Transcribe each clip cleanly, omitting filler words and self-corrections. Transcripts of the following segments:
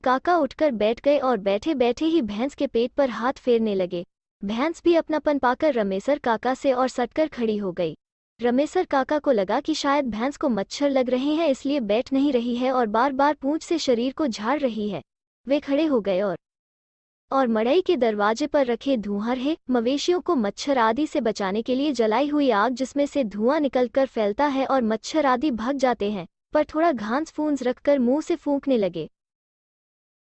काका उठकर बैठ गए और बैठे बैठे ही भैंस के पेट पर हाथ फेरने लगे। भैंस भी अपनापन पाकर रमेसर काका से और सटकर खड़ी हो गई। रमेसर काका को लगा कि शायद भैंस को मच्छर लग रहे हैं, इसलिए बैठ नहीं रही है और बार बार पूंछ से शरीर को झाड़ रही है। वे खड़े हो गए और मड़ई के दरवाजे पर रखे धुआंधार मवेशियों को मच्छर आदि से बचाने के लिए जलाई हुई आग जिसमें से धुआं निकलकर फैलता है और मच्छर आदि भाग जाते हैं, पर थोड़ा घास फूंस रखकर मुंह से फूंकने लगे।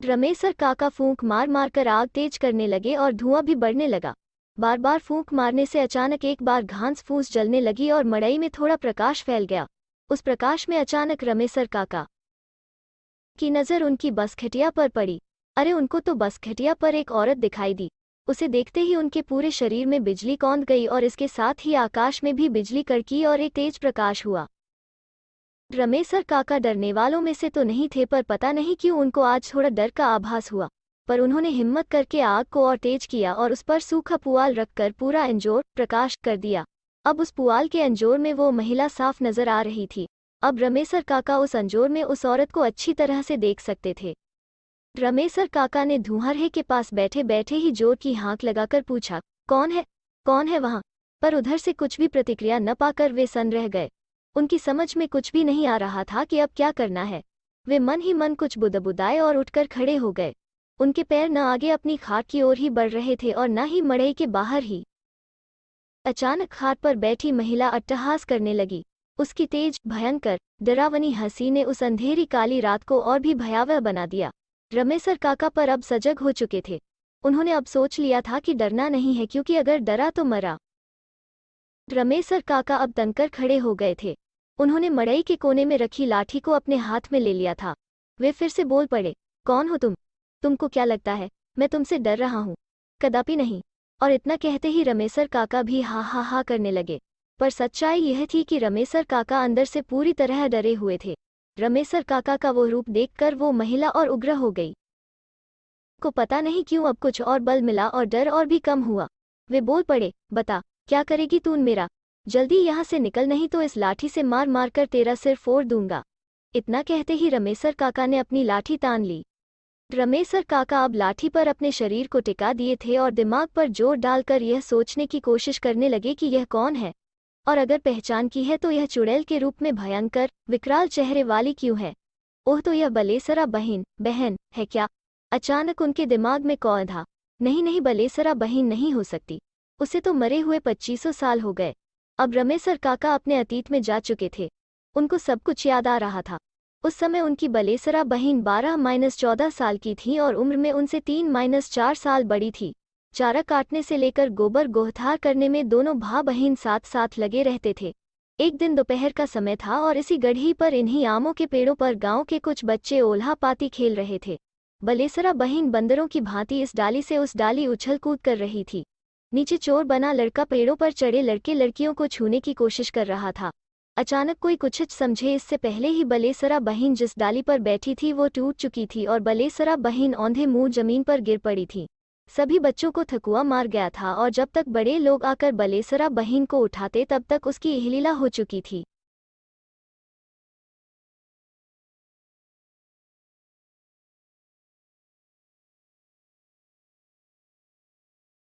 रमेसर काका फूंक मार मार कर आग तेज करने लगे और धुआं भी बढ़ने लगा। बार बार फूंक मारने से अचानक एक बार घास फूस जलने लगी और मड़ई में थोड़ा प्रकाश फैल गया। उस प्रकाश में अचानक रमेसर काका की नज़र उनकी बसखटिया पर पड़ी। अरे, उनको तो बसखटिया पर एक औरत दिखाई दी। उसे देखते ही उनके पूरे शरीर में बिजली कौंध गई और इसके साथ ही आकाश में भी बिजली कड़की और एक तेज प्रकाश हुआ। रमेसर काका डरने वालों में से तो नहीं थे, पर पता नहीं क्यों उनको आज थोड़ा डर का आभास हुआ। पर उन्होंने हिम्मत करके आग को और तेज किया और उस पर सूखा पुआल रखकर पूरा अंजोर प्रकाश कर दिया। अब उस पुआल के अंजोर में वो महिला साफ नजर आ रही थी। अब रमेसर काका उस अंजोर में उस औरत को अच्छी तरह से देख सकते थे। रमेसर काका ने धुआंधार के पास बैठे बैठे ही जोर की हाँक लगाकर पूछा, कौन है वहाँ? पर उधर से कुछ भी प्रतिक्रिया न पाकर वे सन्न रह गए। उनकी समझ में कुछ भी नहीं आ रहा था कि अब क्या करना है। वे मन ही मन कुछ बुदबुदाए और उठकर खड़े हो गए। उनके पैर न आगे अपनी खाट की ओर ही बढ़ रहे थे और न ही मड़ई के बाहर ही। अचानक खाट पर बैठी महिला अट्टहास करने लगी। उसकी तेज, भयंकर, डरावनी हंसी ने उस अंधेरी काली रात को और भी भयावह बना दिया। रमेसर काका पर अब सजग हो चुके थे। उन्होंने अब सोच लिया था कि डरना नहीं है, क्योंकि अगर डरा तो मरा। रमेसर काका अब तनकर खड़े हो गए थे। उन्होंने मड़ई के कोने में रखी लाठी को अपने हाथ में ले लिया था। वे फिर से बोल पड़े, कौन हो तुम? तुमको क्या लगता है मैं तुमसे डर रहा हूँ? कदापि नहीं। और इतना कहते ही रमेसर काका भी हा हा हा करने लगे। पर सच्चाई यह थी कि रमेसर काका अंदर से पूरी तरह डरे हुए थे। रमेसर काका का वो रूप देखकर वो महिला और उग्र हो गई। को पता नहीं क्यों अब कुछ और बल मिला और डर और भी कम हुआ। वे बोल पड़े, बता, क्या करेगी तू मेरा? जल्दी यहाँ से निकल, नहीं तो इस लाठी से मार मार कर तेरा सिर फोड़ दूंगा। इतना कहते ही रमेसर काका ने अपनी लाठी तान ली। रमेसर काका अब लाठी पर अपने शरीर को टिका दिए थे और दिमाग पर जोर डालकर यह सोचने की कोशिश करने लगे कि यह कौन है, और अगर पहचान की है तो यह चुड़ैल के रूप में भयंकर विकराल चेहरे वाली क्यों है? ओह, तो यह बलेसरा बहन है क्या? अचानक उनके दिमाग में कौन था। नहीं, बलेसरा बहन नहीं हो सकती। उसे तो मरे हुए 2500 साल हो गए। अब रमेसर काका अपने अतीत में जा चुके थे। उनको सब कुछ याद आ रहा था। उस समय उनकी बलेसरा बहन 12-14 साल की थी और उम्र में उनसे 3-4 साल बड़ी थी। चारा काटने से लेकर गोबर गोहथार करने में दोनों भाई बहन साथ साथ लगे रहते थे। एक दिन दोपहर का समय था और इसी गढ़ी पर इन्हीं आमों के पेड़ों पर गांव के कुछ बच्चे ओल्हा पाती खेल रहे थे। बलेसरा बहन बंदरों की भांति इस डाली से उस डाली उछल कूद कर रही थी। नीचे चोर बना लड़का पेड़ों पर चढ़े लड़के लड़कियों को छूने की कोशिश कर रहा था। अचानक कोई कुछ समझे इससे पहले ही बलेसरा बहन जिस डाली पर बैठी थी वो टूट चुकी थी और बलेसरा बहन औंधे मुंह जमीन पर गिर पड़ी थी। सभी बच्चों को थकुआ मार गया था और जब तक बड़े लोग आकर बलेसरा बहन को उठाते तब तक उसकी इहलीला हो चुकी थी।